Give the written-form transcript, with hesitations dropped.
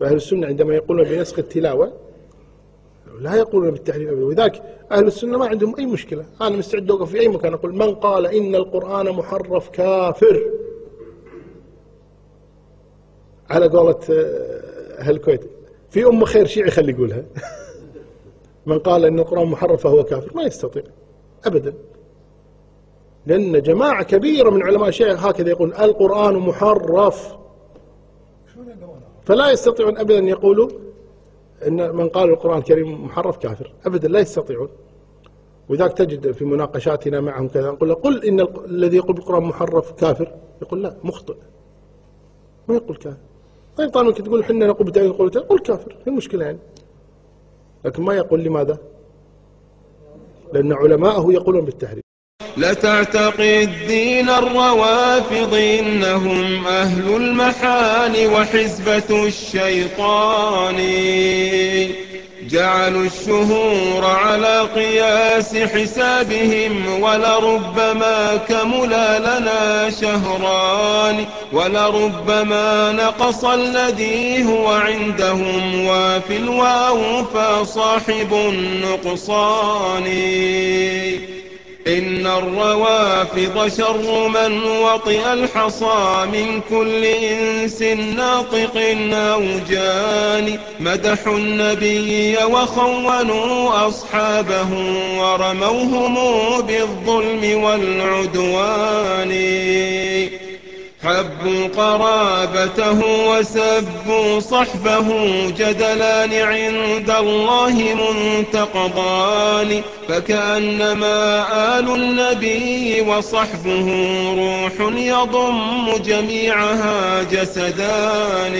فأهل السنة عندما يقولون بنسخ التلاوة لا يقولون بالتحريف أبدا. وذاك أهل السنة ما عندهم أي مشكلة. أنا مستعد أوقف في أي مكان أقول من قال إن القرآن محرف كافر، على قولة أهل الكويت في أم خير شيعي خلي يقولها من قال إن القرآن محرف فهو كافر، ما يستطيع أبدا، لأن جماعة كبيرة من علماء الشيعة هكذا يقول القرآن محرف، فلا يستطيعون أبدا أن يقولوا إن من قال القرآن الكريم محرف كافر، أبدا لا يستطيعون. وذاك تجد في مناقشاتنا معهم كذا نقول له قل إن الذي يقول بالقرآن محرف كافر، يقول لا مخطئ، ما يقول كافر. طيب طالما كنت تقول حنا نقول بالتأويل قل كافر، في المشكلة يعني، لكن ما يقول لماذا؟ لأن علماءه يقولون بالتحريف. لتعتقد دين الروافض إنهم أهل المحال وحزبة الشيطان، جعلوا الشهور على قياس حسابهم، ولربما كمل لنا شهران، ولربما نقص الذي هو عندهم واف وأوفى صاحب النقصان. إن الروافض شر من وطئ الحصى من كل إنس ناطق أو جان، مدحوا النبي وخونوا أصحابه ورموهم بالظلم والعدوان، حبوا قرابته وسبوا صحبه، جدلان عند الله منتقضان، فكأنما آل النبي وصحبه روح يضم جميعها جسدان.